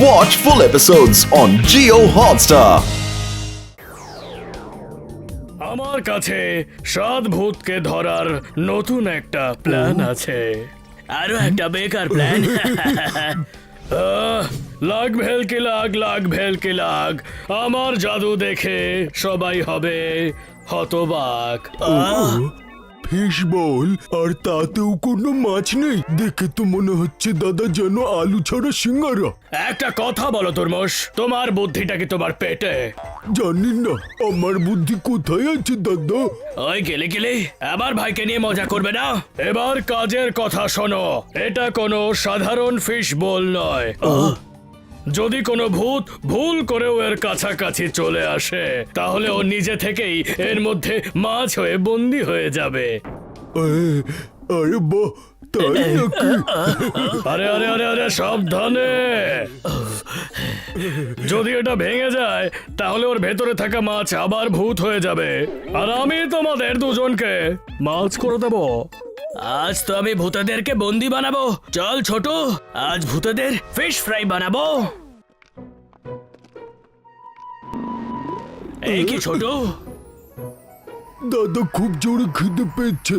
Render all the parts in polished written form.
Watch full episodes on Jio Hotstar. আমার কাছে 7 ভূতকে ধরার নতুন একটা প্ল্যান আছে। আরো একটা বেকার প্ল্যান। লাগ ভেলকি লাগ, লাগ ভেলকি লাগ। আমার জাদু দেখে সবাই হবে হতবাক। ফিশ বল, আর তাতেও কোনো মাছ নেই। দেখে তো মনে হচ্ছে দাদা যেন আলু ছাড়া সিঙ্গারা। একটা কথা বলো তরমুজ, তোমার বুদ্ধিটা কি তোমার পেটে? জানি না আমার বুদ্ধি কোথায় আছে দাদা। ওই গেলে গেলে আবার ভাইকে নিয়ে মজা করবে না। এবার কাজের কথা শোনো, এটা কোনো সাধারণ ফিশ বোল নয়। যদি কোনো ভূত ভুল করেও এর কাছাকাছি চলে আসে, তাহলে ও নিজে থেকেই এর মধ্যে মাছ হয়ে বন্দি হয়ে যাবে। আরে বাহ, তাই নাকি? আরে আরে আরে আরে সাবধানে। যদি এটা ভেঙে যায় তাহলে ওর ভেতরে থাকা মাছ আবার ভূত হয়ে যাবে, আর আমি তোমাদের দুজনকে মাছ করে দেব। আজ তো আমি ভূতেদেরকে বন্দি বানাবো। চল ছোট, আজ ভূতেদের ফিশ ফ্রাই বানাবো। এই কি ছোট? দাদা খুব জোরে খিদে পেয়েছে।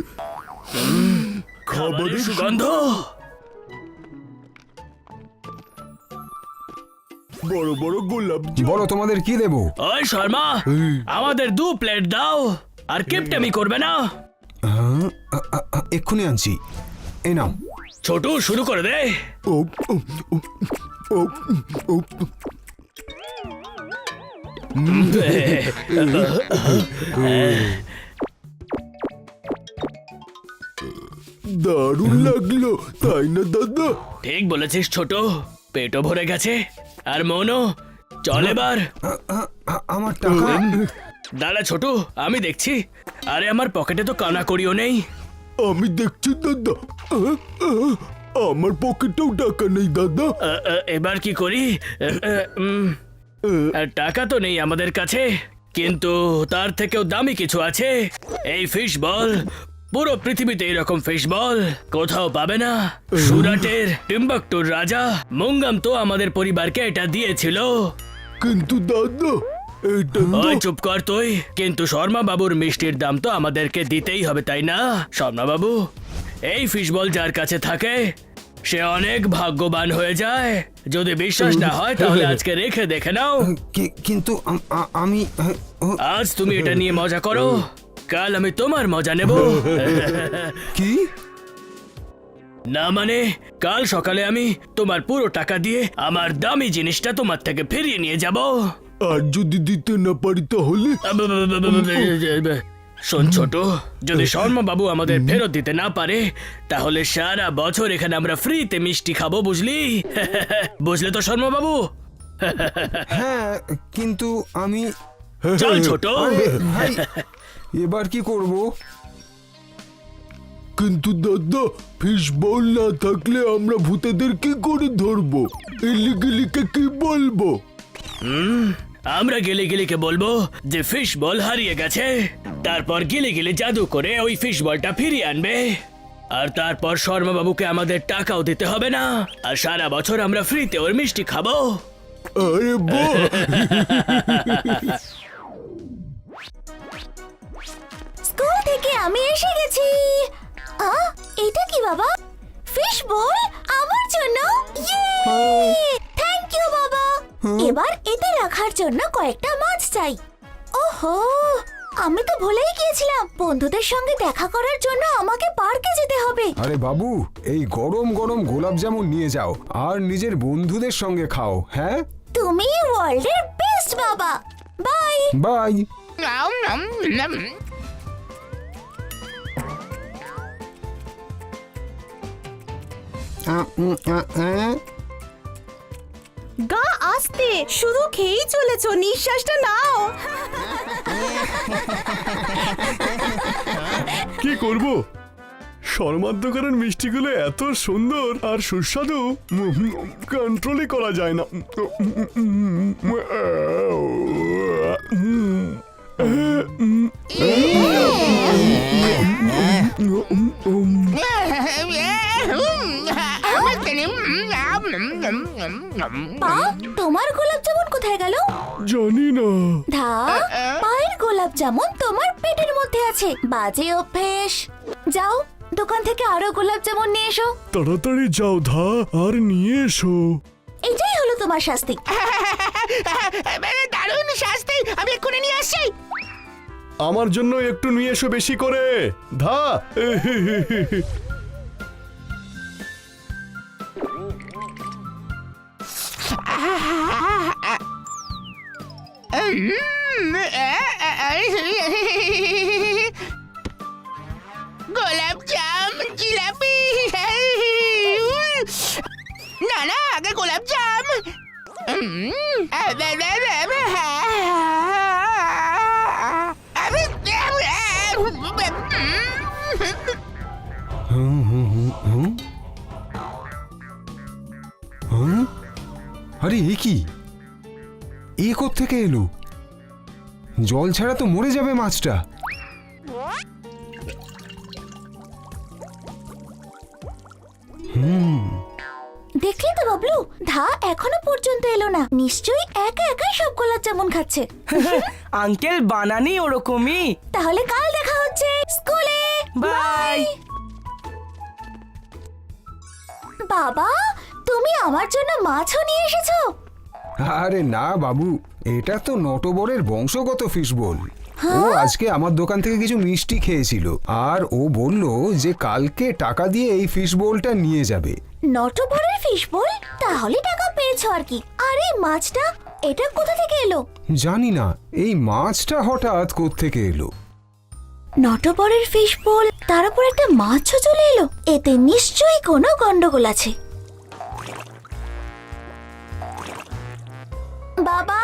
খাবারের সুগন্ধ। বড় বড় গোলাপ। বলো তোমাদের কি দেবো? ওই শর্মা, আমাদের 2 প্লেট দাও। আর কিপটেমি করবে না। এক্ষুনি আনছি, এই নাও। ছোট শুরু করে দে। ও, ও, ও, ও, ও। দারুণ লাগলো, তাই না দাদা? ঠিক বলেছিস ছোট, পেটও ভরে গেছে আর মনও। চল এবার। আমার টাকা। দাঁড়া ছোট, আমি দেখছি। আরে আমার পকেটে তো কানাকড়িও নেই। আমি দেখছি দাদা। আমার পকেটেও টাকা নেই দাদা। এবার কি করি? টাকা তো নেই আমাদের কাছে, কিন্তু তার থেকেও দামি কিছু আছে। এই ফিশ বল। পুরো পৃথিবীতে এরকম ফিশ বল কোথাও পাবে না। সুরাটের টিম্বাকটুর রাজা মুঙ্গাম তো আমাদের পরিবারকে এটা দিয়েছিল। কিন্তু দাদা এটা তো ওই চুপ কর তুই। কিন্তু শর্মা বাবুর মিষ্টির দাম তো আমাদেরকে দিতেই হবে, তাই না শর্মা বাবু? এই ফিশ বল যার কাছে থাকে সে অনেক ভাগ্যবান হয়ে যায়। যদি বিশ্বাস না হয় তাহলে আজকে রেখে দেখে নাও। কিন্তু আমি আজ তুমি এটা নিয়ে মজা করো, কাল আমি তোমার মজা নেব। কি? না মানে, কাল সকালে আমি তোমার পুরো টাকা দিয়ে আমার দামি জিনিসটা তোমার থেকে ফিরিয়ে নিয়ে যাব। আর যদি দিতে না পারি তাহলে? শোন ছোট, যদি শর্মা বাবু আমাদের ফেরত দিতে না পারে তাহলে সারা বছর এখানে আমরা ফ্রিতে মিষ্টি খাবো, বুঝলি? বুঝলে তো শর্মা বাবু? হ্যাঁ, কিন্তু আমি। চল ছোট। ভাই, এবার কি করব? কিন্তু দাদা ফিশ বল না থাকলে আমরা ভূতেদের কি করে ধরবো? এলিগেলিকে কি বলবো? আমরা গেলে গেলিকে বলবো যে ফিশ বল হারিয়ে গেছে। তারপর গেলে গেলে জাদু করে ওই ফিশ বলটা ফিরিয়ে আনবে। আর তারপর শর্মা বাবুকে আমাদের টাকাও দিতে হবে না, আর সারা বছর আমরা ফ্রিতে ওর মিষ্টি খাবো। আরে বাহ! স্কুল থেকে আমি এসে গেছি। এটা কি বাবা? ফিশ বল আমার জন্য? থ্যাংক ইউ বাবা। এবার এতে রাখার জন্য কয়েকটা মাছ চাই। ওহো, আমি তো ভুলেই গিয়েছিলাম। বন্ধুদের সঙ্গে দেখা করার জন্য আমাকে পার্কে যেতে হবে। আরে বাবু, এই গরম গরম গোলাপ জামুন নিয়ে যাও আর নিজের বন্ধুদের সঙ্গে খাও। হ্যাঁ, তুমি ওয়ার্ল্ডের বেস্ট বাবা। Bye bye. গা আস্তে, শুধু খেয়েই চলেছো, নিঃশ্বাসটা নাও। কি করব? শর্মার দোকানের মিষ্টিগুলো এত সুন্দর আর সুস্বাদু, কন্ট্রোলই করা যায় না। পা, তোমার গোলাপ জামুন কোথায় গেল? জানি না। ধা, পায়ের গোলাপ জামুন তোমার পেটের মধ্যে আছে, বাজে অভ্যেস। যাও দোকান থেকে আরো গোলাপ জামুন নিয়ে এসো। তাড়াতাড়ি যাও ধা, আর নিয়ে এসো। এটাই হলো তোমার শাস্তি। দারুণ শাস্তি, আমি এক্ষুনি নিয়ে আসছি। আমার জন্য একটু নিয়ে এসো বেশি করে ধা। গোলাপ জাম, জিলাপি। না না, আগে গোলাপ জাম। হ্যাঁ? আরে এ কি, এ কোত্থেকে এলো? জল ছাড়া তো মরে যাবে মাছটা। দেখলি তো বাবলু, ধা এখনো পর্যন্ত এলো না। নিশ্চয়ই একা একাই সব গোলাপ জামুন খাচ্ছে। আঙ্কেল বানানি ওরকমই। তাহলে কাল দেখা হচ্ছে স্কুলে। বাই। বাবা, তুমি আমার জন্য মাছও নিয়ে এসেছো? আরে না বাবু, এটা তো নটবরের বংশগত ফিশবোল। ও আজকে আমার দোকান থেকে কিছু মিষ্টি খেয়েছিল, আর ও বলল যে কালকে টাকা দিয়ে এই ফিশবোলটা নিয়ে যাবে। নটবরের ফিশ বোল? তাহলে টাকা পেয়েছো আর কি। আর এই মাছটা, এটা কোথা থেকে এলো? জানি না এই মাছটা হঠাৎ কোত্থেকে এলো। নটবরের ফিশ বোল, তার উপর একটা মাছও চলে এলো। এতে নিশ্চয়ই কোনো গন্ডগোল আছে। বাবা,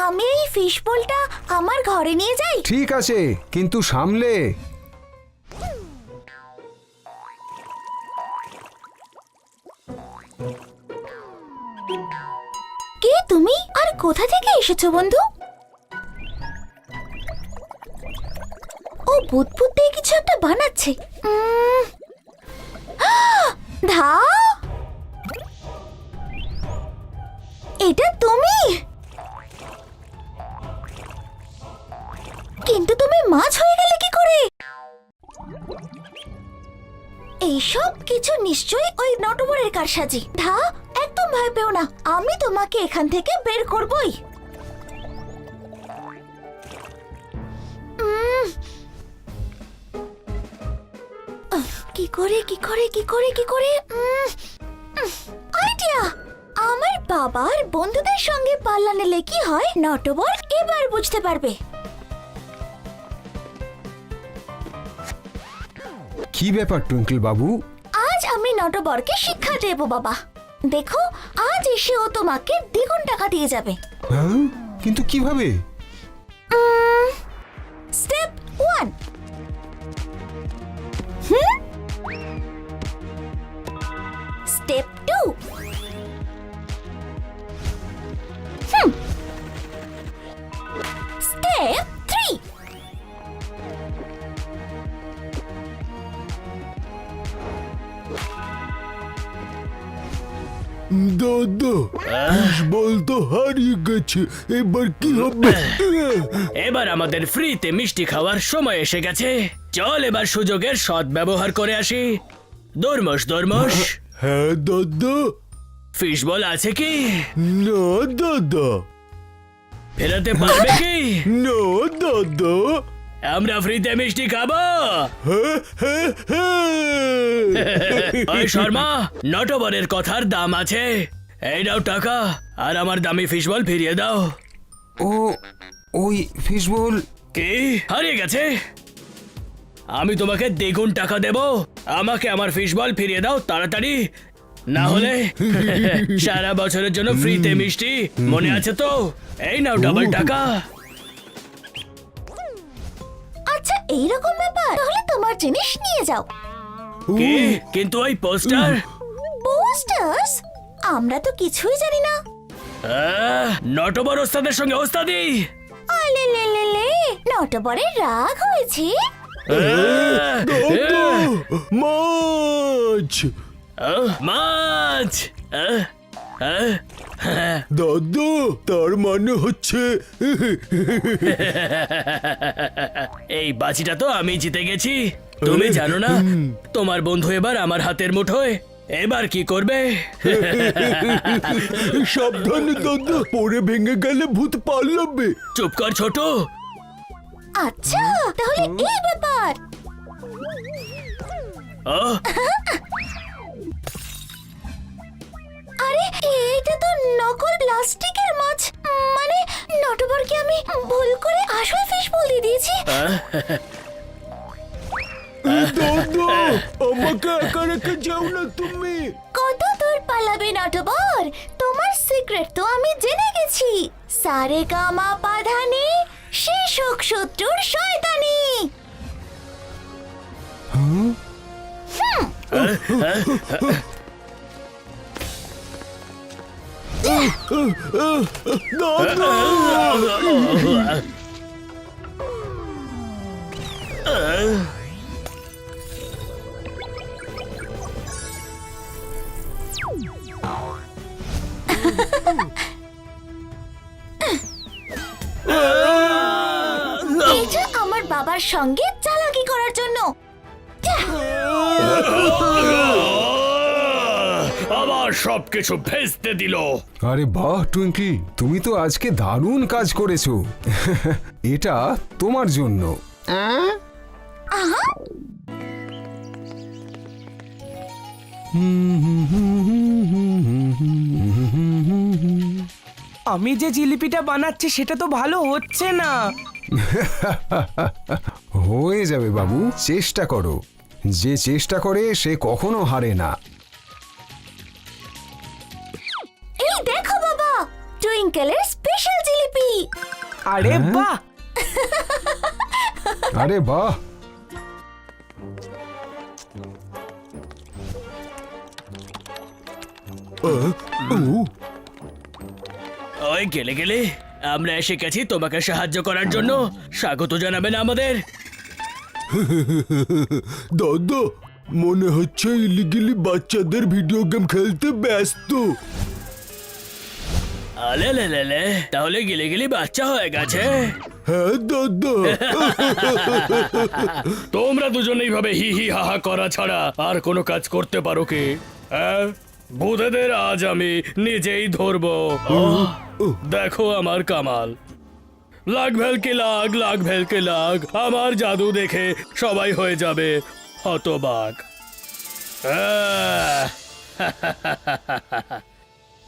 আমি এই ফিশ বোলটা আমার ঘরে নিয়ে যাই? ঠিক আছে, কিন্তু সামলে। কে তুমি, আর কোথা থেকে এসেছো বন্ধু? ও বুদবুদ দিয়ে কিছু একটা বানাচ্ছে। ধা, এটা তুমি? কিন্তু তুমি মাছ হয়ে গেলে কি করে? এইসব কিছু নিশ্চয়ই ওই নটবরের কারসাজি। ধা, একদম ভয় পেও না, আমি তোমাকে এখান থেকে বের করবই। কি করে কি করে কি করে কি করে আইডিয়া! আমার বাবার বন্ধুদের সঙ্গে পাল্লা নিলে কি হয় নটবর এবার বুঝতে পারবে। কি ব্যাপার টুইঙ্কল বাবু? আজ আমি নটবরকে শিক্ষা দেব বাবা। দেখো, আজ এসে ও তোমাকে দ্বিগুণ টাকা দিয়ে যাবে। হ্যাঁ, কিন্তু কিভাবে? স্টেপ 1। স্টেপ 2। স্টেপ 3। দাদা, ফিশবল তো হারিয়ে গেছে, এবার কি হবে? এবার আমাদের ফ্রিতে মিষ্টি খাওয়ার সময় এসে গেছে। চল এবার সুযোগের সদ্ব্যবহার করে আসি। দরমস দরমস। হ্যাঁ দাদা। ফিশ বল আছে কি? না দাদা। ফেরাতে পারবে কি? না দাদা। আমরা ফ্রিতে মিষ্টি খাবো। হ্যাঁ, হ্যাঁ, হ্যাঁ। ওই শর্মা, নটবরের কথার দাম আছে। এই নাও টাকা, আর আমার দামি ফিশ বল ফিরিয়ে দাও। ও, ওই ফিশবোল কি হারিয়ে গেছে? আমি তোমাকে দ্বিগুণ টাকা দেব। আমাকে আমার ফিশ বল ফিরিয়ে দাও তাড়াতাড়ি, না হলে সারা বছরের জন্য ফ্রিতে মিষ্টি, মনে আছে তো? এই নাও ডাবল টাকা। আচ্ছা, এইরকম ব্যাপার, তাহলে তোমার জিনিস নিয়ে যাও। কি? কিন্তু ওই পোস্টার? পোস্টার্স? আমরা তো কিছুই জানি না। নটবর ওস্তাদের সঙ্গে ওস্তাদি। আলে লে লে লে, নটবরের রাগ হয়েছে। দাদা, মাছ! মাছ! দাদা, তার মানে হচ্ছে এই বাজিটা তো আমি জিতে গেছি। তুমি জানো না তোমার বন্ধু এবার আমার হাতের মুঠোয়। এবার কি করবে? সাবধানে দাদা, পরে ভেঙে গেলে ভূত পালাবে। চুপ কর ছোট। আচ্ছা, তাহলে এই ব্যাপার। আহ, আরে এটা তো নকল প্লাস্টিকের মাছ। মানে নটবরকে আমি ভুল করে আসল ফিশ বল দিয়ে দিয়েছি। দাদা, আমাকে একা রেখে যাও না তুমি। কত দূর পালাবে নটবর? তোমার সিক্রেট তো আমি জেনে গেছি। সারে গামা পাধানি শেষ হোক শত্রুর শয়তানি। দাদা, এটা আমার বাবার সঙ্গে চালাকি করার জন্য। আবার সবকিছু ভেস্তে দিল। আরে বাহ টুইঙ্কলি, তুমি তো আজকে দারুণ কাজ করেছো। এটা তোমার জন্য। আমি যে জিলিপিটা বানাচ্ছি সেটা তো ভালো হচ্ছে না। হয়ে যাবে বাবু, চেষ্টা করো। যে চেষ্টা করে সে কখনো হারে না। এই দেখো বাবা, টুইঙ্কেলের স্পেশাল জিলিপি। আরে বাহ, আরে বাহ, ওই গেলে গেলে আমরা এসে গেছি তোমাকে সাহায্য করার জন্য। স্বাগত জানাবেন আমাদের। দাদা, মনে হচ্ছে ইলিগেলি বাচ্চাদের ভিডিও গেম খেলতে ব্যস্ত। আলে লে লে লে, তাহলে গেলে গেলে বাচ্চা হয়ে গেছে। হ্যাঁ দাদা। তোমরা দুজন এইভাবে হি হি হা হা করা ছাড়া আর কোনো কাজ করতে পারো কি? হ্যাঁ, ভূতেদের আজ আমি নিজেই ধরবো। দেখো আমার কামাল। লাগ ভেলকে লাগ, লাগ ভেলকে লাগ। আমার জাদু দেখে সবাই হয়ে যাবে হতবাক।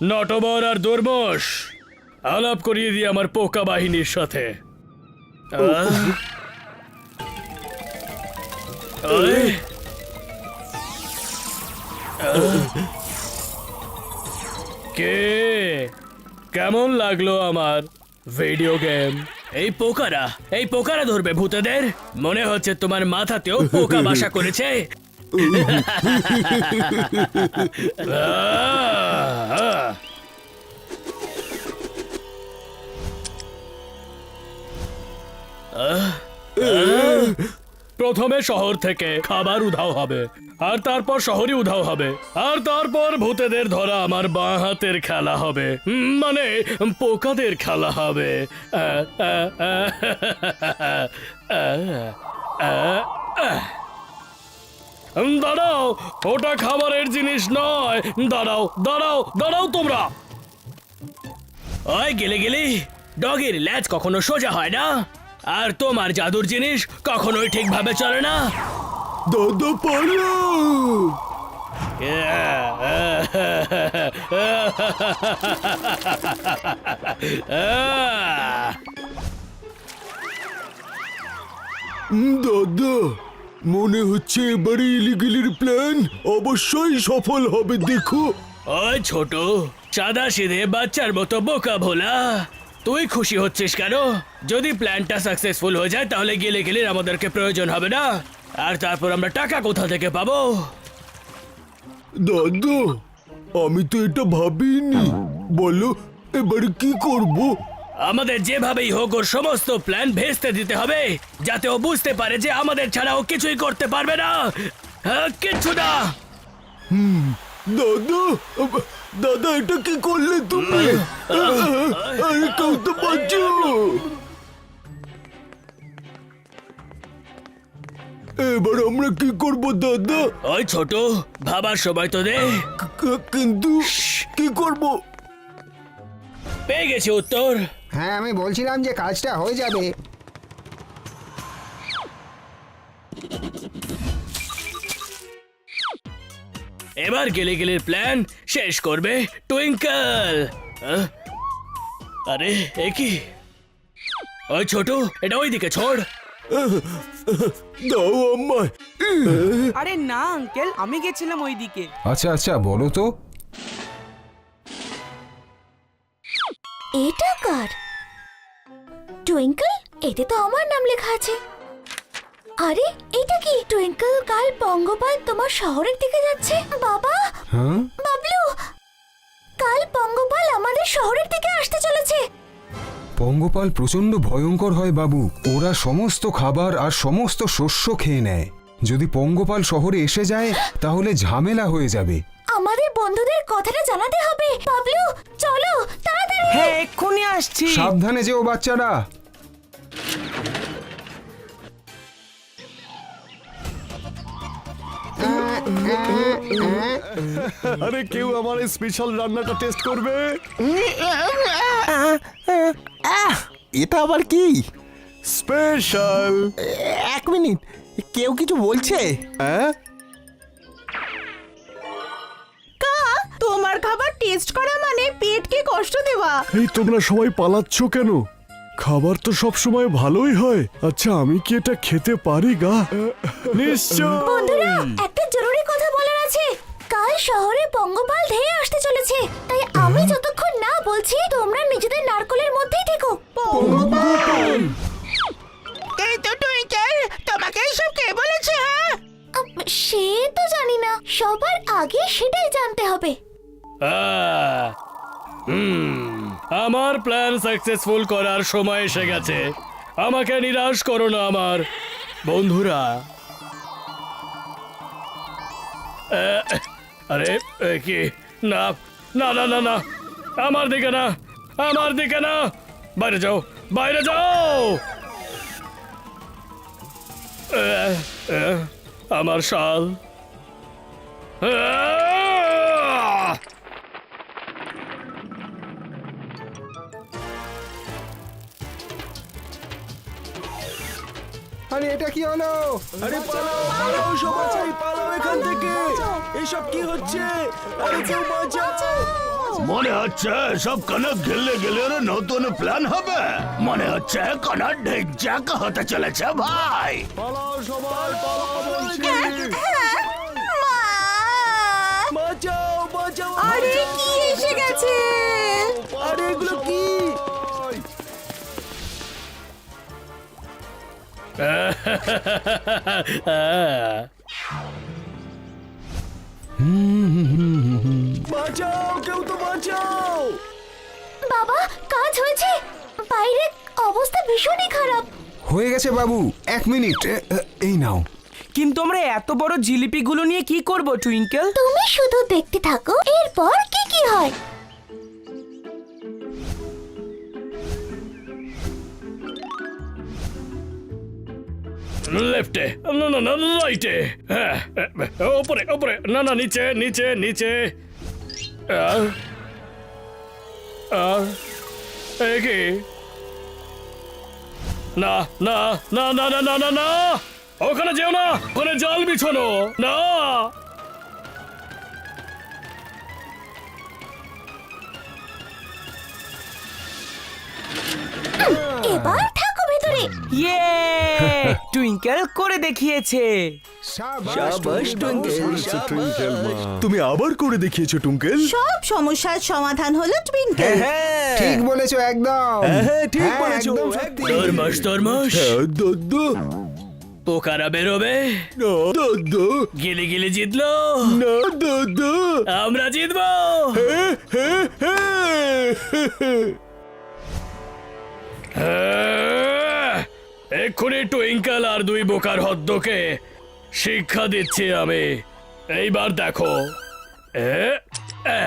নটবর আর দুর্মস, আলাপ করিয়ে দিয়ে আমার পোকা বাহিনীর সাথে। কে কেমন লাগলো আমার ভিডিও গেম? এই পোকারা ধরবে ভূতেদের। মনে হচ্ছে তোমার মাথাতেও পোকা বাসা করেছে। প্রথমে শহর থেকে খাবার উধাও হবে, আর তারপর শহরই উধাও হবে, আর তারপর ভূতেদের ধরা আমার বাঁ হাতের খেলা হবে। মানে পোকাদের খেলা হবে। দাঁড়াও, ওটা খাবারের জিনিস নয়। দাঁড়াও দাঁড়াও দাঁড়াও তোমরা। ওই গেলে গেলে, ডগের ল্যাজ কখনো সোজা হয় না, আর তোমার জাদুর জিনিস কখনোই ঠিকভাবে চলে না। দাদা পালাও। দাদা, মনে হচ্ছে এবারে ইলিগেলির প্ল্যান অবশ্যই সফল হবে। দেখো, ওই ছোট সাদা সিধে বাচ্চার মতো বোকা ভোলা, তুই খুশি হচ্ছিস কেন? যদি প্ল্যানটা সাকসেসফুল হয়ে যায় তাহলে গেলে গেলে আমাদেরকে প্রয়োজন হবে না, আর তারপর আমরা টাকা কোথা থেকে পাবো? দাদা, আমি তো এটা ভাবিনি। বলো, এবারে কি করব? আমাদের যেভাবেই হোক ওর সমস্ত প্ল্যান ভেস্তে দিতে হবে, যাতে ও বুঝতে পারে যে আমাদের ছাড়া ও কিছুই করতে পারবে না। কিচ্ছু না। দাদা, দাদা এটা কি করলে তুমি? আরে কেউ তো বাঁচো। এবার আমরা কি করব দাদা? ওই ছোট, ভাবার সময় তো দে। কিন্তু কি করব? পেয়ে গেছি উত্তর। হ্যাঁ, আমি বলছিলাম যে কাজটা হয়ে যাবে। এবার গিলিগিলির প্ল্যান শেষ করবে টুইঙ্কল। আরে এ কি? ওই ছোট, এটা ওইদিকে ছোড়। দাও আমায়। আরে না আঙ্কেল, আমি গেছিলাম ওইদিকে। আচ্ছা আচ্ছা, বলো তো। এটা কার? টুইঙ্কল, এতে তো আমার নাম লেখা আছে। আরে এটা কি? টুইঙ্কল, কাল পঙ্গপাল তোমার শহরের দিকে যাচ্ছে। বাবা, হ্যাঁ, বাবলু, কাল পঙ্গপাল আমাদের শহরের দিকে আসতে চলেছে। পঙ্গপাল প্রচন্ড ভয়ঙ্কর হয় বাবু। ওরা সমস্ত খাবার আর সমস্ত শস্য খেয়ে নেয়। যদি পঙ্গপাল শহরে এসে যায় তাহলে ঝামেলা হয়ে যাবে। আমাদের বন্ধুদের কথাটা জানাতে হবে। বাবলু, চলো তাড়াতাড়ি। হ্যাঁ, এক্ষুনি আসছি। সাবধানে যেও বাচ্চারা। আরে কেউ আমার এই স্পেশাল রান্নাটা টেস্ট করবে? এটা আবার কি? স্পেশাল। এক মিনিট, কেউ কিছু বলছে? হ্যাঁ, তোমার খাবার টেস্ট করা মানে পেটকে কষ্ট দেওয়া। এই তোমরা সবাই পালাচ্ছ কেন? খাবার তো সব সময় ভালোই হয়। আচ্ছা, আমি কি এটা খেতে পারি গা? নিশ্চয়। বন্ধুরা, একটা জরুরি কথা বলার আছে। কাল শহরে পঙ্গপাল ধেয়ে আসতে চলেছে, তাই আমি যতক্ষণ না বলছি তোমরা নিজেদের নারকলের মধ্যেই থেকো। এই তো টুইঙ্কেল, তোমাকে এসব কে বলেছে? হ্যাঁ, সে তো জানি না, সবার আগে সেটাই জানতে হবে। আমার প্ল্যান সাকসেসফুল করার সময় এসে গেছে। আমাকে নিরাশ করো না আমার বন্ধুরা। আরে কি? না না না না না, আমার দিকে না, আমার দিকে না। বাইরে যাও, বাইরে যাও। আমার শাল। আরে এটা কি হলো? আরে পালাও, পালাও সবাই, পালাও এখান থেকে। এসব কি হচ্ছে? আরে কেউ বাঁচাও। মনে হচ্ছে সব কনক গেলে গেলে নতুন প্ল্যান হবে। মনে হচ্ছে কনক ঢেকজাক হতে চলেছে ভাই। পালাও সবাই, পালাও বলছি। বাঁচাও, বাঁচাও। আরে কি এসে গেছে? আরে এগুলো কি? বাঁচাও, কেউ তো বাঁচাও। বাবা, কাজ হয়েছে। বাইরে অবস্থা ভীষণই খারাপ। হয়ে গেছে বাবু, এক মিনিট। এই নাও। কিন্তু আমরা এত বড় জিলিপিগুলো নিয়ে কি করব টুইঙ্কেল? তুমি শুধু দেখতে থাকো, এরপর কি কি হয়। লেফটে, না না না, রাইটে। হ্যাঁ, ওপরে ওপরে, না না, নিচে নিচে নিচে। কি? না না না না না না না না, ওখানে যেও না, ওখানে জাল বিছানো না। এবার থাকো ভেতরে। ইয়ে, টুইঙ্কেল করে দেখিয়েছে। শাবাশ টুইঙ্কেল, তুমি আবার করে দেখিয়েছো টুইঙ্কেল। সব সমস্যার সমাধান হলো টুইঙ্কেল। ঠিক বলেছো একদম। হ্যাঁ, ঠিক হ্যাঁ, বলেছো, একদম সত্যি। তরমাস তরমাস, হ্যাঁ, দাদা। পোকারা বেরোবে। না দাদা, গিলি গিলি জিতলো, না দাদা। আমরা জিতবো। হ্যাঁ, হ্যাঁ, হ্যাঁ। এক্ষুনি টুইঙ্কেল আর দুই বোকার হদ্দকে শিক্ষা দিচ্ছি আমি। এইবার দেখো। এ, এ।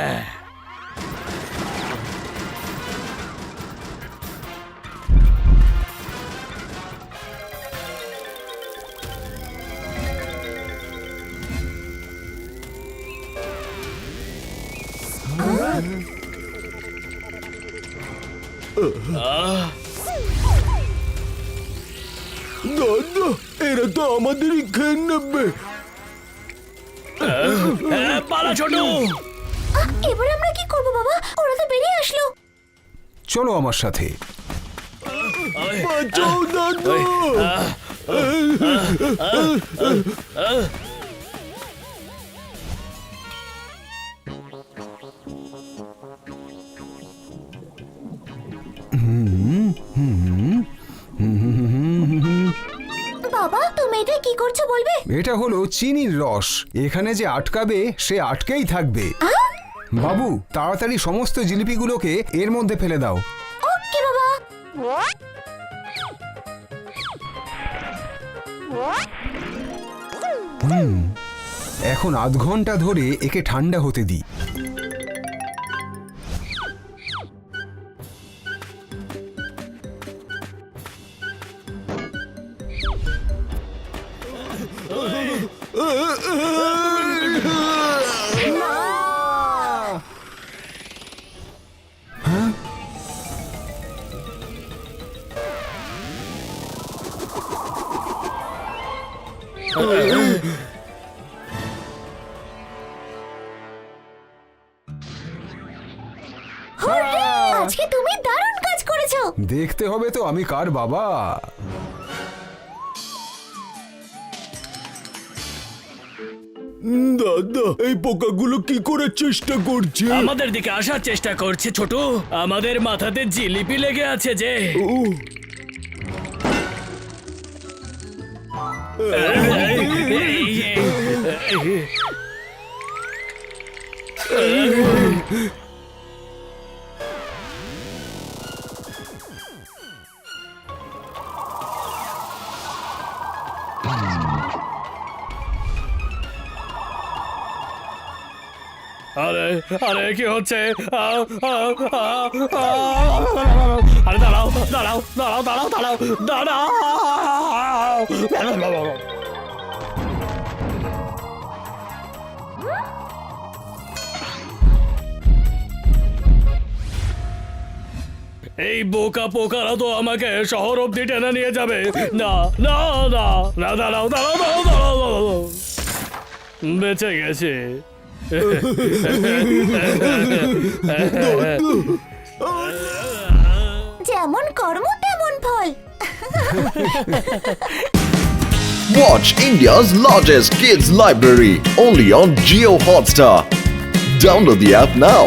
দাদা এরা তো আমাদেরই খেয়ে নেবে। পালা ছোট। এবার আমরা কি করব বাবা? ওরা তো বেরিয়ে আসলো। চলো আমার সাথে। বাঁচাও দাদা। বাবা তুমি এটা কি করছো বলবে? এটা হলো চিনির রস, এখানে যে আটকাবে সে আটকেই থাকবে। বাবু তাড়াতাড়ি সমস্ত জিলিপিগুলোকে এর মধ্যে ফেলে দাও। ওকে বাবা। এখন আধ ঘন্টা ধরে একে ঠান্ডা হতে দিই। আজকে তুমি দারুণ কাজ করেছো। দেখতে হবে তো আমি কার বাবা। দাদা এই পোকাগুলো কি করে চেষ্টা করছে? আমাদের দিকে আসার চেষ্টা করছে ছোট। আমাদের মাথাতে জিলিপি লেগে আছে যে। ও, আরে আরে কি হচ্ছে? আরে দাঁড়াও দাঁড়াও দাঁড়াও দাঁড়াও দাঁড়াও দাঁড়াও। এই বোকা পোকারা তো আমাকে শহর অব্দি টেনে নিয়ে যাবে। না না না না দাঁড়াও দাঁড়াও দাঁড়াও দাঁড়াও দাঁড়াও। বেঁচে গেছে। যেমন কর্ম তেমন ফল। Watch India's largest kids library only on Geo Hotstar. Download the app now.